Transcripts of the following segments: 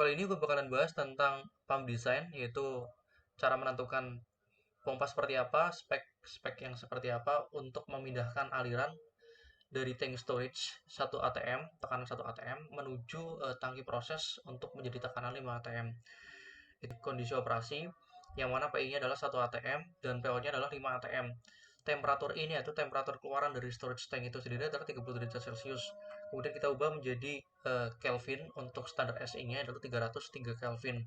kali ini gue bakalan bahas tentang pump design, yaitu cara menentukan pompa seperti apa, spek yang seperti apa untuk memindahkan aliran dari tank storage 1 atm, tekanan 1 atm menuju tangki proses untuk menjadi tekanan 5 atm. Itu kondisi operasi yang mana PI-nya adalah 1 atm dan PO-nya adalah 5 atm. Temperatur ini yaitu temperatur keluaran dari storage tank itu sendiri adalah 30 derajat Celcius. Kemudian kita ubah menjadi Kelvin. Untuk standar SI-nya adalah 303 Kelvin.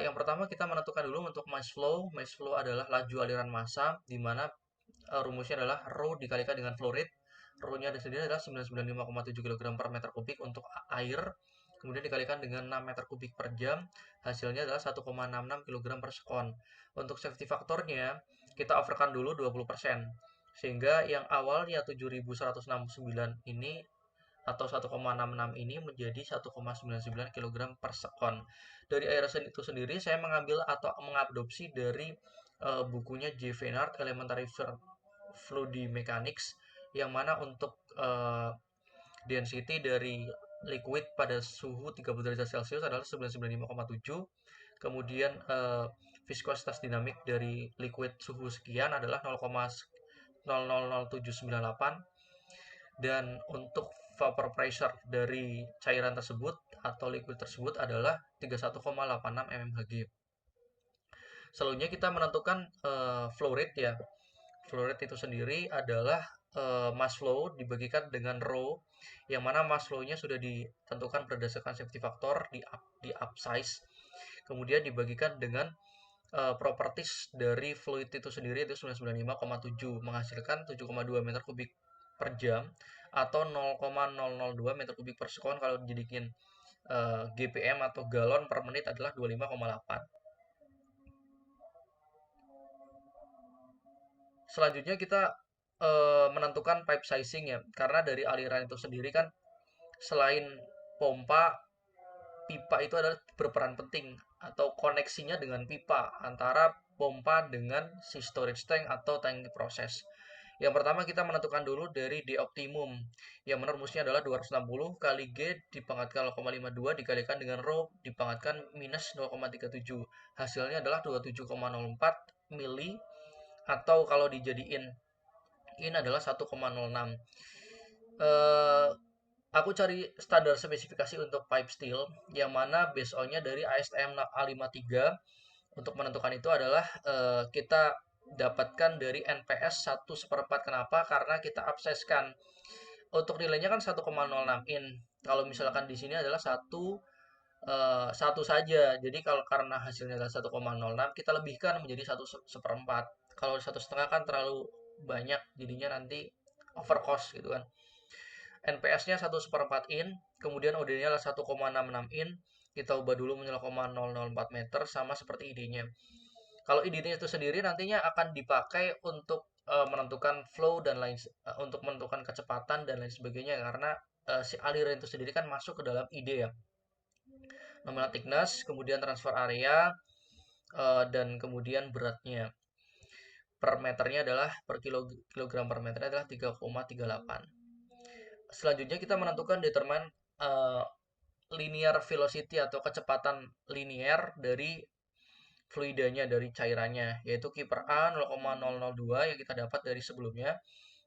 Yang pertama kita menentukan dulu untuk mass flow. Mass flow adalah laju aliran massa, di mana rumusnya adalah rho dikalikan dengan flow rate. Rho-nya di sini adalah 995,7 kg per meter kubik untuk air. Kemudian dikalikan dengan 6 meter kubik per jam. Hasilnya adalah 1,66 kg per sekon. Untuk safety faktornya, kita overkan dulu 20%. Sehingga yang awalnya 7.169 ini atau 1,66 ini menjadi 1,99 kg per sekon. Dari aeration itu sendiri saya mengambil atau mengadopsi dari bukunya J. Veinard Elementary Fluid Mechanics, yang mana untuk density dari liquid pada suhu 30 derajat Celcius adalah 995,7. Kemudian viskositas dinamik dari liquid suhu sekian adalah 0,000798, dan untuk vapor pressure dari cairan tersebut atau liquid tersebut adalah 31,86 mmHg. Selanjutnya kita menentukan flow rate ya. Flow rate itu sendiri adalah mass flow dibagikan dengan rho, yang mana mass flow-nya sudah ditentukan berdasarkan safety factor di upsize. Kemudian dibagikan dengan properties dari fluid itu sendiri, itu 995,7, menghasilkan 7,2 meter kubik per jam atau 0,002 meter kubik per sekon. Kalau dijadikan GPM atau galon per menit adalah 25,8. Selanjutnya kita menentukan pipe sizing ya, karena dari aliran itu sendiri kan selain pompa, pipa itu adalah berperan penting atau koneksinya dengan pipa antara pompa dengan si storage tank atau tangki proses. Yang pertama kita menentukan dulu dari D optimum, yang mana rumusnya adalah 260 kali G dipangkatkan 0,52 dikalikan dengan rho dipangkatkan minus 0,37. Hasilnya adalah 27,04 mili, atau kalau dijadiin ini adalah 1,06. Aku cari standar spesifikasi untuk pipe steel, yang mana base on-nya dari ASTM A53. Untuk menentukan itu adalah kita dapatkan dari NPS 1/4. Kenapa? Karena kita abseskan. Untuk nilainya kan 1,06 in. Kalau misalkan di sini adalah satu saja. Jadi kalau karena hasilnya adalah 1,06, kita lebihkan menjadi 1/4. Kalau 1,5 kan terlalu banyak, jadinya nanti overcost gitu kan. NPS-nya 1/4 in, kemudian OD-nya adalah 1,66 in. Kita ubah dulu menjadi 0,004 meter, sama seperti ID-nya. Kalau ID-nya itu sendiri nantinya akan dipakai untuk menentukan flow dan lain, untuk menentukan kecepatan dan lain sebagainya, karena si aliran itu sendiri kan masuk ke dalam ID ya. Nominal thickness, kemudian transfer area, dan kemudian beratnya. Per meternya adalah per kilogram per meternya adalah 3,38. Selanjutnya kita menentukan determine linear velocity atau kecepatan linear dari fluidanya, dari cairannya, yaitu Q per A 0,002 yang kita dapat dari sebelumnya,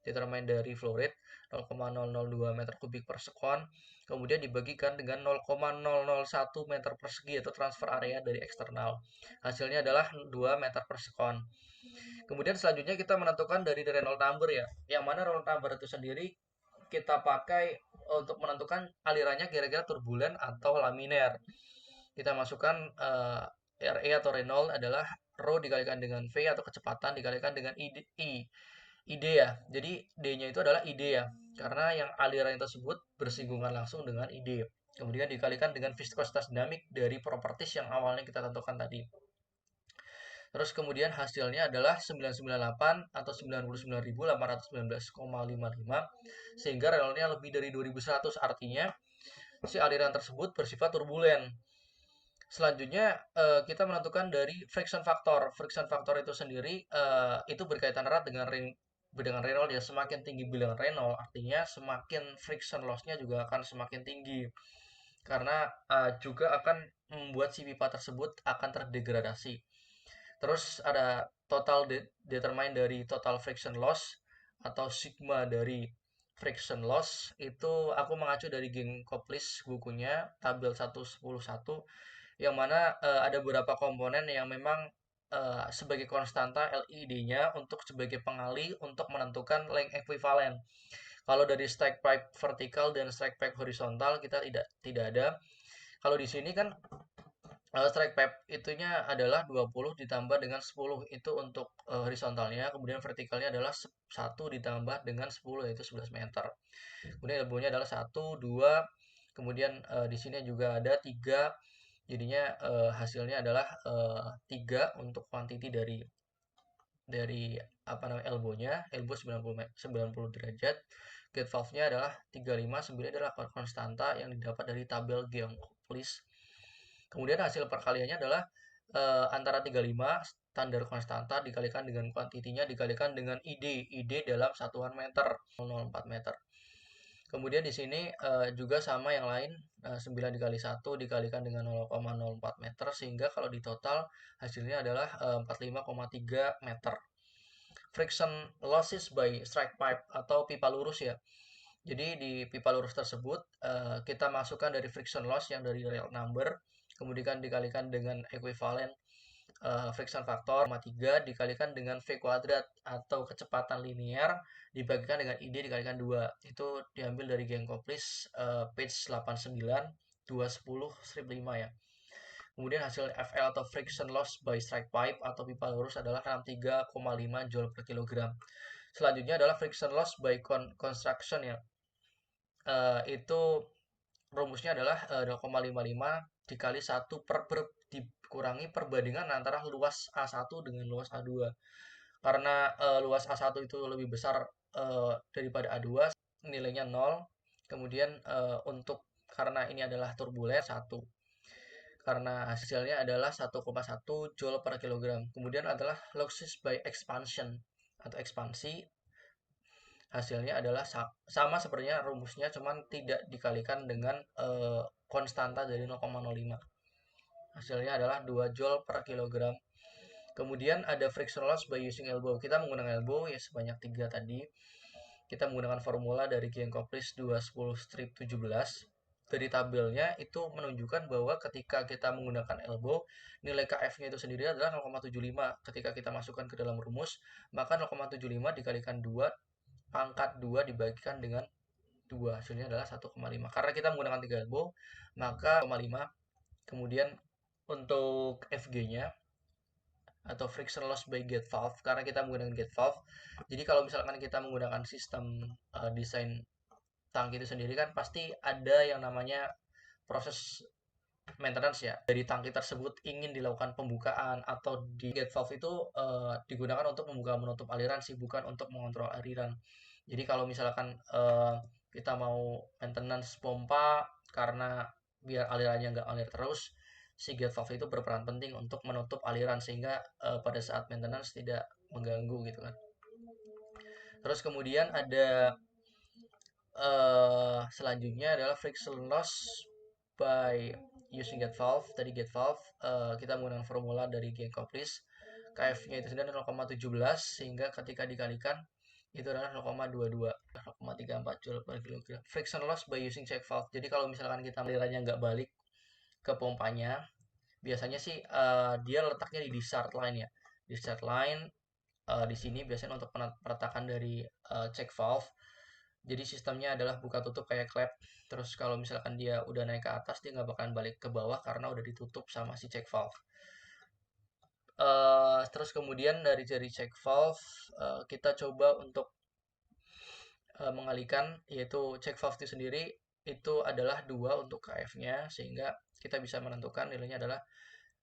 determine dari flow rate 0,002 meter kubik per sekon, kemudian dibagikan dengan 0,001 meter persegi atau transfer area dari eksternal. Hasilnya adalah 2 meter per sekon. Kemudian selanjutnya kita menentukan dari Reynolds number ya, yang mana Reynolds number itu sendiri kita pakai untuk menentukan alirannya kira-kira turbulen atau laminer. Kita masukkan RE atau Reynolds adalah rho dikalikan dengan V atau kecepatan dikalikan dengan ID ya. Jadi D-nya itu adalah ID ya, karena yang aliran tersebut bersinggungan langsung dengan ID. Kemudian dikalikan dengan viskositas dinamik dari properties yang awalnya kita tentukan tadi. Terus kemudian hasilnya adalah 998 atau 99.819,55, sehingga relnya lebih dari 2100, artinya si aliran tersebut bersifat turbulen. Selanjutnya kita menentukan dari friction factor. Friction factor itu sendiri itu berkaitan erat dengan Reynolds ya. Semakin tinggi bilangan Reynolds, artinya semakin friction loss-nya juga akan semakin tinggi. karena juga akan membuat si pipa tersebut akan terdegradasi. Terus ada determine dari total friction loss atau sigma dari friction loss itu aku mengacu dari Geng Koplis bukunya tabel 111 yang mana ada beberapa komponen yang memang sebagai konstanta LID-nya untuk sebagai pengali untuk menentukan length ekuivalen. Kalau dari strike pipe vertikal dan strike pipe horizontal kita tidak ada. Kalau di sini kan strike pipe itunya adalah 20 ditambah dengan 10 itu untuk horizontalnya, kemudian vertikalnya adalah 1 ditambah dengan 10 yaitu 11 meter. Kemudian elbow-nya adalah 1, 2, kemudian di sini juga ada 3, jadinya hasilnya adalah 3 untuk quantity dari apa namanya elbow-nya, elbow 90 derajat. Gate valve-nya adalah 35, 9 adalah konstanta yang didapat dari tabel Geonkoplis. Kemudian hasil perkaliannya adalah antara 35 standar konstanta dikalikan dengan kuantitinya dikalikan dengan ID. ID dalam satuan meter, 0,04 meter. Kemudian di sini juga sama yang lain, 9 dikali 1 dikalikan dengan 0,04 meter sehingga kalau di total hasilnya adalah 45,3 meter. Friction losses by strike pipe atau pipa lurus ya. Jadi di pipa lurus tersebut kita masukkan dari friction loss yang dari real number, kemudian dikalikan dengan ekuivalen friction factor 3 dikalikan dengan V kuadrat atau kecepatan linear dibagikan dengan ID dikalikan 2. Itu diambil dari Genkoplis page 89 210 strip 5 ya. Kemudian hasil FL atau friction loss by strike pipe atau pipa lurus adalah 63,5 Joule per kilogram. Selanjutnya adalah friction loss by construction ya. Itu rumusnya adalah 0,55 dikali 1 dikurangi perbandingan antara luas A1 dengan luas A2. Karena luas A1 itu lebih besar daripada A2, nilainya 0. Kemudian untuk karena ini adalah turbulen 1. Karena hasilnya adalah 1,1 Joule per kilogram. Kemudian adalah losses by expansion atau ekspansi. Hasilnya adalah sama sepertinya rumusnya, cuman tidak dikalikan dengan konstanta dari 0,05. Hasilnya adalah 2 Joule per kilogram. Kemudian ada friction loss by using elbow. Kita menggunakan elbow ya sebanyak 3 tadi. Kita menggunakan formula dari Genkoplis 210 strip 17. Dari tabelnya itu menunjukkan bahwa ketika kita menggunakan elbow, nilai KF-nya itu sendiri adalah 0,75. Ketika kita masukkan ke dalam rumus, maka 0,75 dikalikan 2 pangkat 2 dibagikan dengan 2, hasilnya adalah 1,5. Karena kita menggunakan 3 elbow, maka 0,5. Kemudian untuk FG-nya atau friction loss by gate valve, karena kita menggunakan gate valve. Jadi kalau misalkan kita menggunakan sistem desain tangki itu sendiri kan pasti ada yang namanya proses maintenance ya. Dari tangki tersebut ingin dilakukan pembukaan atau di gate valve itu digunakan untuk membuka menutup aliran sih, bukan untuk mengontrol aliran. Jadi kalau misalkan kita mau maintenance pompa karena biar alirannya nggak ngalir terus, si gate valve itu berperan penting untuk menutup aliran sehingga pada saat maintenance tidak mengganggu gitu kan. Terus kemudian ada selanjutnya adalah friction loss by using gate valve. Tadi gate valve kita menggunakan formula dari Genkoplis. KF-nya itu sendiri 0,17 sehingga ketika dikalikan itu adalah 0,22 0,34 Joule per kilogram. Friction loss by using check valve. Jadi kalau misalkan kita alirannya nggak balik ke pompanya, biasanya sih dia letaknya di discharge line ya. Discharge line di sini biasanya untuk peletakan dari check valve. Jadi sistemnya adalah buka tutup kayak klep. Terus kalau misalkan dia udah naik ke atas, dia nggak bakalan balik ke bawah karena udah ditutup sama si check valve. Terus kemudian dari check valve kita coba untuk mengalihkan, yaitu check valve itu sendiri itu adalah 2 untuk KF-nya sehingga kita bisa menentukan nilainya adalah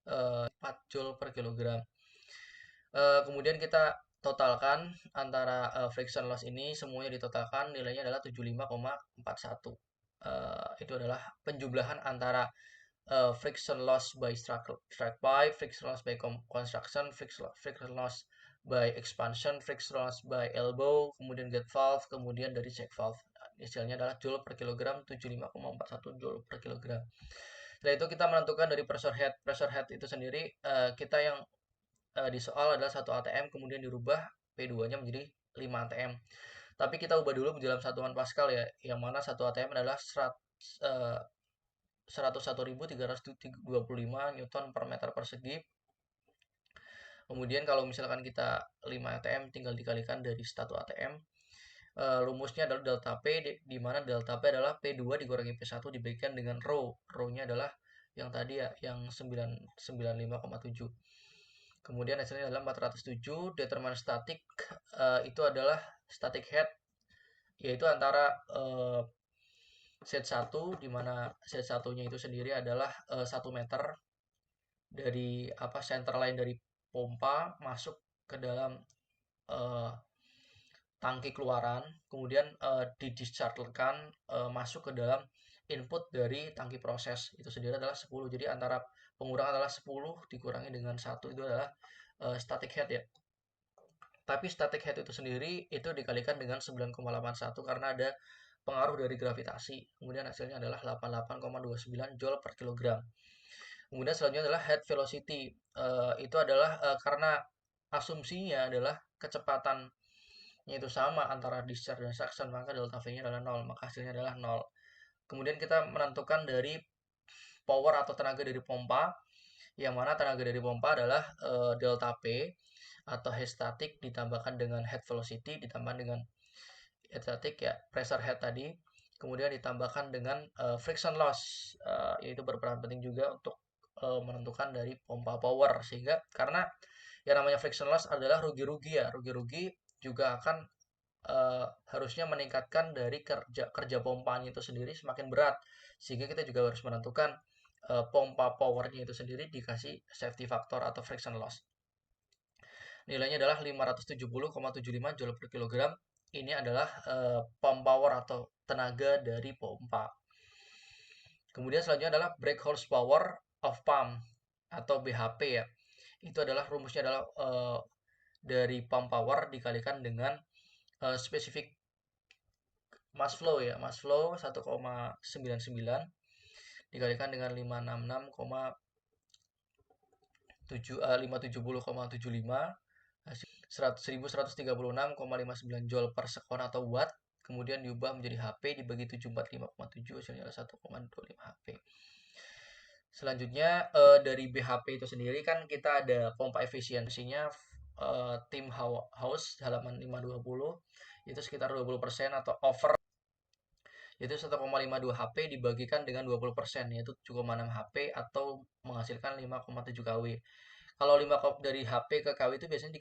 4 Joule per kilogram. Kemudian kita totalkan antara friction loss ini semuanya ditotalkan nilainya adalah 75,41. Itu adalah penjumlahan antara friction loss by strike pipe, friction loss by construction, friction loss by expansion, friction loss by elbow, kemudian gate valve, kemudian dari check valve. Hasilnya adalah joule per kilogram 75,41 joule per kilogram. Setelah itu kita menentukan dari pressure head. Pressure head itu sendiri kita yang di soal adalah 1 atm, kemudian dirubah P2-nya menjadi 5 atm. Tapi kita ubah dulu dalam satuan Pascal ya, yang mana 1 atm adalah 101.325 Newton per meter persegi. Kemudian kalau misalkan kita 5 atm tinggal dikalikan dari 1 atm. Rumusnya adalah delta P, di mana delta P adalah P2 dikurangi P1 dibagikan dengan rho. Rho-nya adalah yang tadi ya, yang 95,7. Kemudian hasilnya adalah 407. Determinan statik itu adalah static head, yaitu antara set 1, di mana set 1-nya itu sendiri adalah 1 meter dari center line dari pompa masuk ke dalam tangki keluaran, kemudian didischargekan masuk ke dalam input dari tangki proses, itu sendiri adalah 10. Jadi antara pengurangan adalah 10 dikurangi dengan 1, itu adalah static head ya. Tapi static head itu sendiri itu dikalikan dengan 9,81 karena ada pengaruh dari gravitasi. Kemudian hasilnya adalah 88,29 joule per kilogram. Kemudian selanjutnya adalah head velocity. Itu adalah karena asumsinya adalah kecepatan itu sama antara discharge dan suction, maka delta V-nya adalah 0, maka hasilnya adalah 0. Kemudian kita menentukan dari power atau tenaga dari pompa, yang mana tenaga dari pompa adalah delta P atau head static ditambahkan dengan head velocity ditambah dengan head static ya, pressure head tadi, kemudian ditambahkan dengan friction loss, yaitu berperan penting juga untuk menentukan dari pompa power, sehingga karena yang namanya friction loss adalah rugi-rugi ya, rugi-rugi juga akan harusnya meningkatkan dari kerja pompanya itu sendiri semakin berat, sehingga kita juga harus menentukan pompa powernya itu sendiri dikasih safety factor atau friction loss. Nilainya adalah 570,75 joule per kilogram. Ini adalah pump power atau tenaga dari pompa. Kemudian selanjutnya adalah brake horsepower of pump atau BHP ya. Itu adalah rumusnya adalah dari pump power dikalikan dengan spesifik mass flow ya, mass flow 1,99 dikalikan dengan 570,75 hasil 1136,59 joule per sekon atau watt, kemudian diubah menjadi HP dibagi 745,7, hasilnya adalah 1,25 HP. Selanjutnya dari BHP itu sendiri kan kita ada pompa efisiensinya Tim House halaman 520 itu sekitar 20% atau over, yaitu 1,52 HP dibagikan dengan 20%, yaitu 7,6 HP atau menghasilkan 5,7 kW. Kalau 5 dari HP ke kW itu biasanya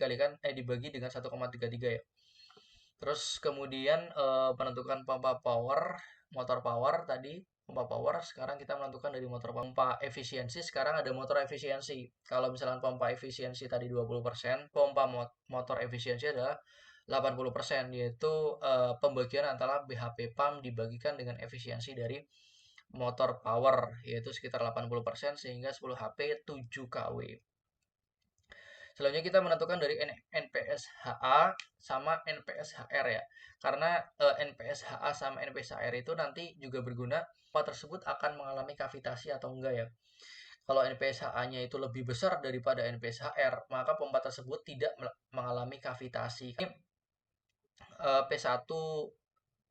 dibagi dengan 1,33 ya. Terus kemudian menentukan pompa power, motor power tadi, pompa power. Sekarang kita menentukan dari motor pompa efisiensi. Sekarang ada motor efisiensi. Kalau misalkan pompa efisiensi tadi 20%, pompa motor efisiensi adalah 80%, yaitu pembagian antara BHP pump dibagikan dengan efisiensi dari motor power, yaitu sekitar 80%, sehingga 10 HP 7 kW. Selanjutnya kita menentukan dari NPS-HA sama NPS-HR ya. Karena NPS-HA sama NPS-HR itu nanti juga berguna pompa tersebut akan mengalami kavitasi atau enggak ya. Kalau NPS-HA-nya itu lebih besar daripada NPS-HR, maka pompa tersebut tidak mengalami kavitasi. P1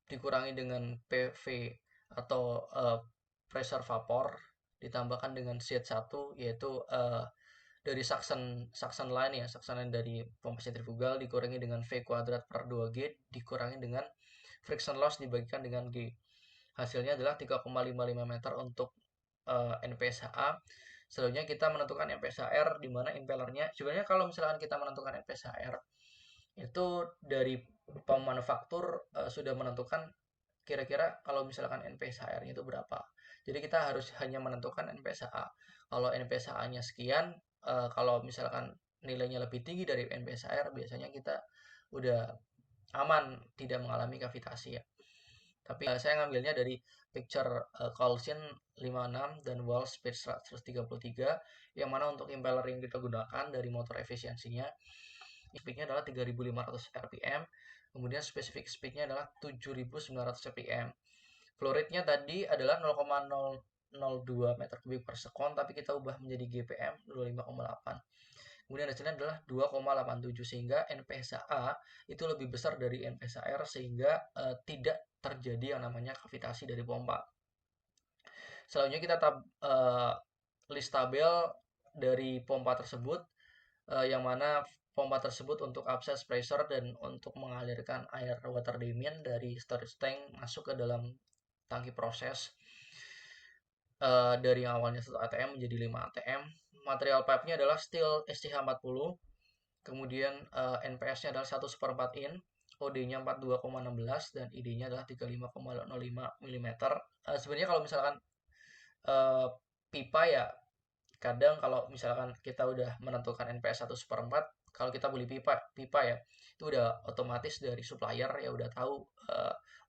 dikurangi dengan PV atau pressure vapor ditambahkan dengan Z1, yaitu dari suction line ya, suction line dari pompa sentrifugal dikurangi dengan V kuadrat per 2G dikurangi dengan friction loss dibagikan dengan G. Hasilnya adalah 3,55 meter untuk NPSHA. Selanjutnya kita menentukan NPSHR, di mana impellernya sebenarnya kalau misalkan kita menentukan NPSHR itu dari pemanufaktur sudah menentukan kira-kira kalau misalkan NPSHR-nya itu berapa. Jadi kita harus hanya menentukan NPSHA. Kalau NPSHA-nya sekian, kalau misalkan nilainya lebih tinggi dari NPSHR, biasanya kita udah aman, tidak mengalami kavitasi ya. Tapi saya ngambilnya dari picture Colson 56 dan Wells page 133, yang mana untuk impeller yang kita gunakan dari motor efisiensinya, speednya adalah 3500 rpm, Kemudian specific speed-nya adalah 7.900 rpm. Flow rate-nya tadi adalah 0,002 meter kubik per sekon, tapi kita ubah menjadi GPM 25,8. Kemudian hasilnya adalah 2,87, sehingga NPSA itu lebih besar dari NPSA sehingga tidak terjadi yang namanya kavitasi dari pompa. Selanjutnya kita list tabel dari pompa tersebut, yang mana pompa tersebut untuk access pressure dan untuk mengalirkan air water diamond dari storage tank masuk ke dalam tangki proses, dari yang awalnya 1 atm menjadi 5 atm. Material pipe-nya adalah steel SCH40. Kemudian NPS-nya adalah 1/4 in, OD-nya 42,16 dan ID-nya adalah 35,05 mm. Sebenarnya kalau misalkan pipa ya, kadang kalau misalkan kita udah menentukan NPS 1/4, kalau kita beli pipa ya, itu udah otomatis dari supplier ya udah tahu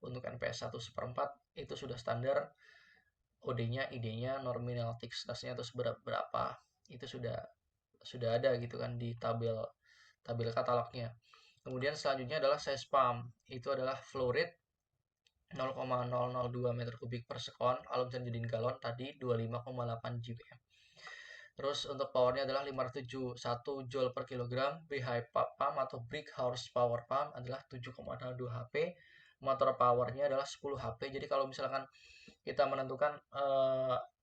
untuk NPS 1/4 itu sudah standar, OD-nya, ID-nya, nominal thickness-nya terus berapa, itu sudah ada gitu kan di tabel katalognya. Kemudian selanjutnya adalah size pump, itu adalah flow rate 0,002 meter kubik per sekon, kalau misalnya jadiin galon tadi 25,8 GBM. Terus untuk powernya adalah 571 joule per kilogram. BH pump atau brake horsepower pump adalah 7,02 HP. Motor powernya adalah 10 HP. Jadi kalau misalkan kita menentukan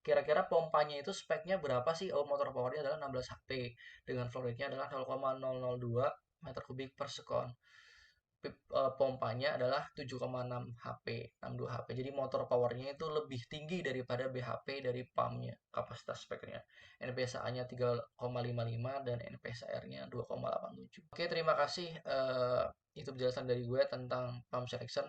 kira-kira pompanya itu speknya berapa sih? Oh, motor powernya adalah 16 HP dengan flow rate-nya adalah 0,002 meter kubik per sekon. Pompanya adalah 7,6 HP, 62 HP. Jadi motor powernya itu lebih tinggi daripada BHP dari pumpnya, kapasitas speknya. NPSA-nya 3,55 dan NPSA-R-nya 2,87. Oke, terima kasih. Itu penjelasan dari gue tentang pump selection.